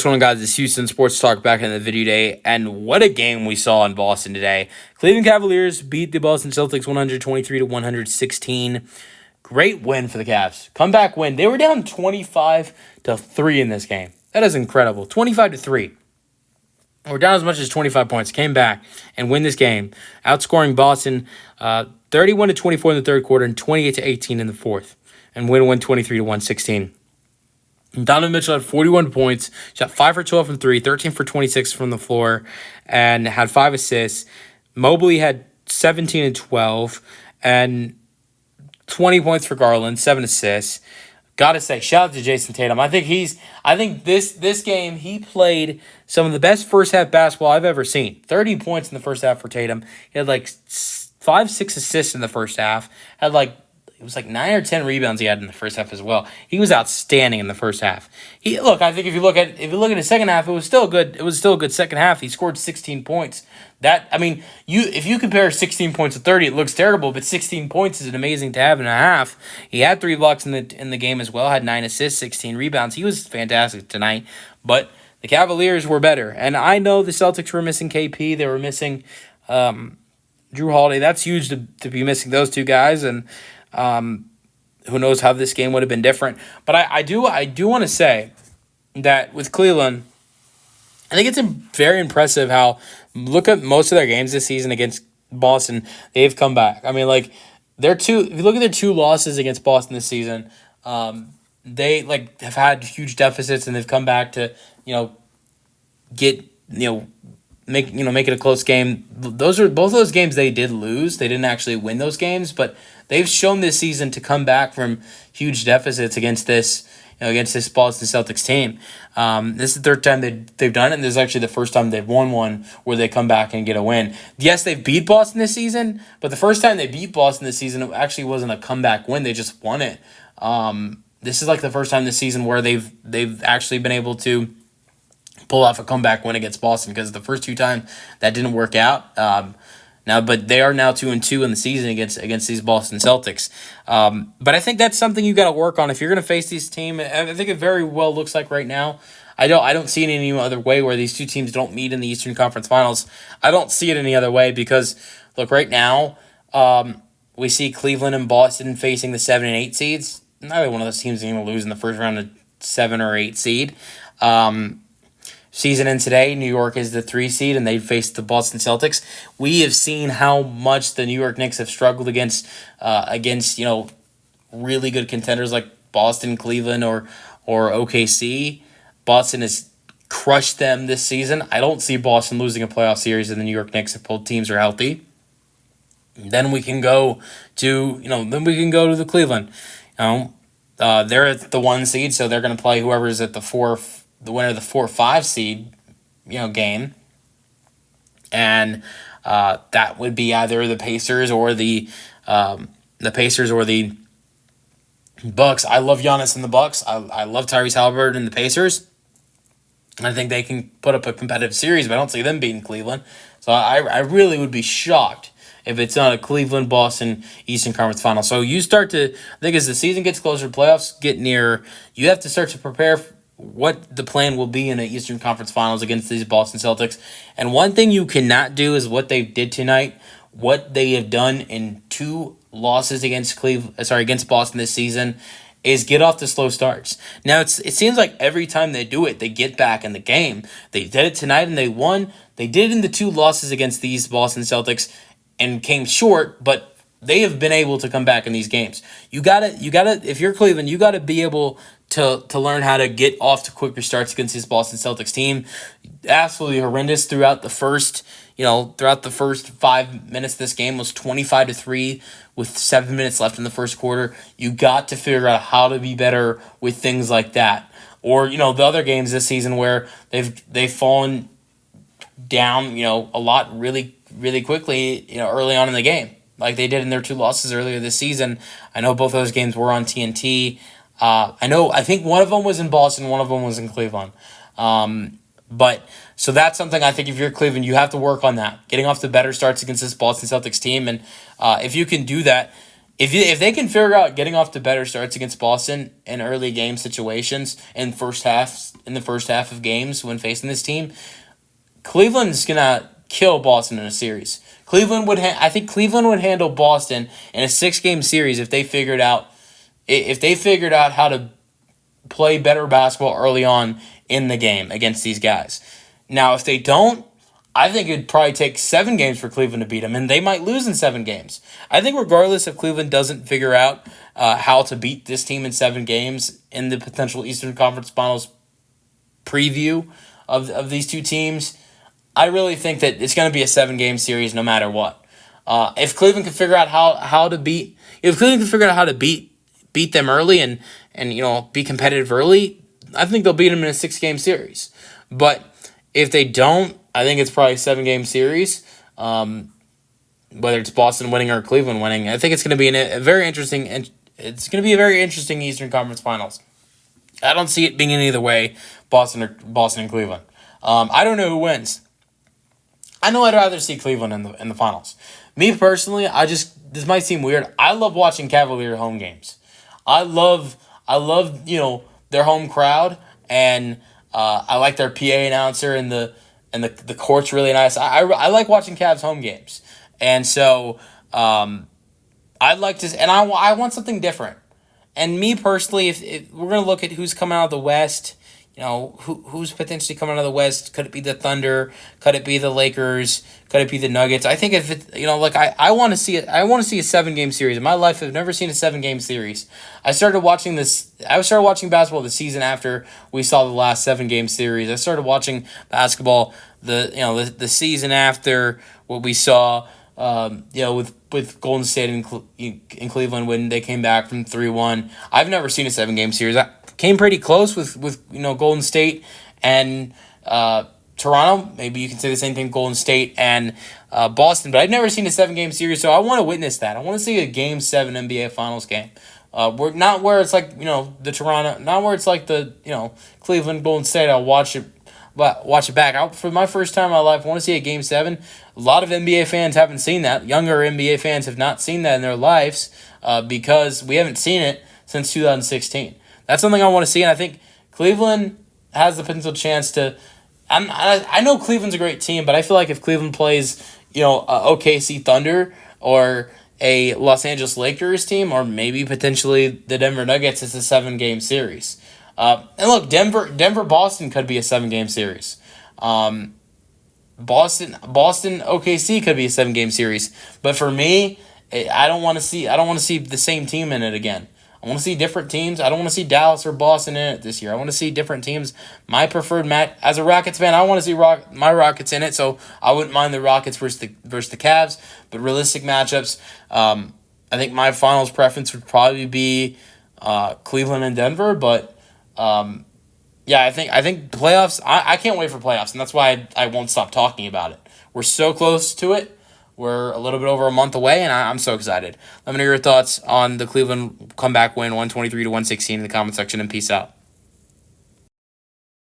What's going on, guys? It's Houston Sports Talk back in the video day, and what a game we saw in Boston today. Cleveland Cavaliers beat the Boston Celtics 123 to 116. Great win for the Cavs. Comeback win. They were down 25 to 3 in this game. That is incredible. 25 to 3. We're down as much as 25 points. Came back and win this game, outscoring Boston 31 to 24 in the third quarter and 28 to 18 in the fourth, and win 123 to 116. Donovan Mitchell had 41 points, shot 5 for 12 from 3, 13 for 26 from the floor, and had 5 assists. Mobley had 17 and 12, and 20 points for Garland, 7 assists. Gotta say, shout out to Jason Tatum. I think this game he played some of the best first half basketball I've ever seen. 30 points in the first half for Tatum. He had like 5-6 assists in the first half. It was like 9 or 10 rebounds he had in the first half as well. He was outstanding in the first half. I think if you look at the second half, it was still good. It was still a good second half. He scored 16 points. If you compare 16 points to 30, it looks terrible, but 16 points is an amazing to have in a half. He had 3 blocks in the game as well, had 9 assists, 16 rebounds. He was fantastic tonight, but the Cavaliers were better. And I know the Celtics were missing KP. They were missing Drew Holiday. That's huge to be missing those two guys, and who knows how this game would have been different. But I do want to say that with Cleveland, I think it's very impressive how, look at most of their games this season against Boston, they've come back. I mean, like, if you look at their 2 losses against Boston this season, they have had huge deficits, and they've come back to, make it a close game. Both those games they did lose. They didn't actually win those games, but they've shown this season to come back from huge deficits against this Boston Celtics team. This is the third time they've done it, and this is actually the first time they've won one where they come back and get a win. Yes, they've beat Boston this season, but the first time they beat Boston this season, it actually wasn't a comeback win. They just won it. This is like the first time this season where they've actually been able to pull off a comeback win against Boston, because the first 2 times that didn't work out. But they are now 2-2 in the season against these Boston Celtics. But I think that's something you got to work on if you're going to face these teams. I think it very well looks like right now. I don't see it any other way where these two teams don't meet in the Eastern Conference Finals. I don't see it any other way because, look, right now we see Cleveland and Boston facing the 7 and 8 seeds. Neither one of those teams is going to lose in the first round of 7 or 8 seed. Season ends today. New York is the 3 seed, and they face the Boston Celtics. We have seen how much the New York Knicks have struggled against really good contenders like Boston, Cleveland, or OKC. Boston has crushed them this season. I don't see Boston losing a playoff series to the New York Knicks if both teams are healthy. Then we can go to the Cleveland. They're at the 1 seed, so they're going to play whoever's at the winner of the 4-5 seed, game, and that would be either the Pacers or the Bucks. I love Giannis and the Bucks. I love Tyrese Halliburton and the Pacers. I think they can put up a competitive series, but I don't see them beating Cleveland. So I really would be shocked if it's not a Cleveland-Boston Eastern Conference Final. So you start to, I think as the season gets closer, playoffs get nearer, you have to start to prepare what the plan will be in the Eastern Conference Finals against these Boston Celtics. And one thing you cannot do is what they did tonight, what they have done in 2 losses against Boston this season, is get off the slow starts. Now, it seems like every time they do it, they get back in the game. They did it tonight and they won. They did it in the 2 losses against these Boston Celtics and came short, but they have been able to come back in these games. You gotta, if you're Cleveland, you gotta be able to learn how to get off to quicker starts against this Boston Celtics team. Absolutely horrendous throughout the first 5 minutes of this game. Was 25 to 3 with 7 minutes left in the first quarter. You got to figure out how to be better with things like that. Or, the other games this season where they've fallen down, a lot really, really quickly, early on in the game, like they did in their 2 losses earlier this season. I know both those games were on TNT. I think one of them was in Boston, one of them was in Cleveland. But so that's something I think if you're Cleveland, you have to work on that, getting off the better starts against this Boston Celtics team. And if you can do that, if they can figure out getting off to better starts against Boston in early game situations in the first half of games when facing this team, Cleveland's gonna kill Boston in a series. I think Cleveland would handle Boston in a 6-game series if they figured out how to play better basketball early on in the game against these guys. Now, if they don't, I think it'd probably take 7 games for Cleveland to beat them, and they might lose in 7 games. I think regardless if Cleveland doesn't figure out how to beat this team in 7 games in the potential Eastern Conference Finals preview of these two teams, I really think that it's going to be a 7-game series no matter what. If Cleveland can figure out how to beat them early and be competitive early, I think they'll beat them in a 6-game series. But if they don't, I think it's probably a 7-game series. Whether it's Boston winning or Cleveland winning, I think it's going to be a very interesting Eastern Conference Finals. I don't see it being any other way, Boston and Cleveland. I don't know who wins. I know I'd rather see Cleveland in the finals. Me personally, this might seem weird. I love watching Cavalier home games. I love their home crowd, and I like their PA announcer, and the court's really nice. I like watching Cavs home games, and so I'd like to, and I want something different. And me personally, if we're gonna look at who's coming out of the West, who's potentially coming out of the West? Could it be the Thunder? Could it be the Lakers? Could it be the Nuggets? I think if it, I want to see it. I want to see a 7-game series. In my life, I've never seen a 7-game series. I started watching basketball the season after we saw the last 7-game series. I started watching basketball the season after what we saw. With Golden State in Cleveland when they came back from 3-1. I've never seen a 7-game series. I came pretty close with Golden State and Toronto. Maybe you can say the same thing, Golden State and Boston. But I've never seen a 7-game series, so I want to witness that. I want to see a Game 7 NBA Finals game. Not where it's like the Toronto, not where it's like the Cleveland Golden State. I'll watch it back. For my first time in my life, I want to see a Game 7. A lot of NBA fans haven't seen that. Younger NBA fans have not seen that in their lives because we haven't seen it since 2016. That's something I want to see, and I think Cleveland has the potential chance to. I know Cleveland's a great team, but I feel like if Cleveland plays, a OKC Thunder or a Los Angeles Lakers team, or maybe potentially the Denver Nuggets, it's a 7-game series. And look, Denver Boston could be a 7-game series. Boston OKC could be a 7-game series. But for me, I don't want to see the same team in it again. I want to see different teams. I don't want to see Dallas or Boston in it this year. I want to see different teams. My preferred match as a Rockets fan, I want to see my Rockets in it. So I wouldn't mind the Rockets versus the Cavs. But realistic matchups, I think my finals preference would probably be Cleveland and Denver. But I think playoffs. I can't wait for playoffs, and that's why I won't stop talking about it. We're so close to it. We're a little bit over a month away, and I'm so excited. Let me know your thoughts on the Cleveland comeback win, 123-116, in the comment section, and peace out.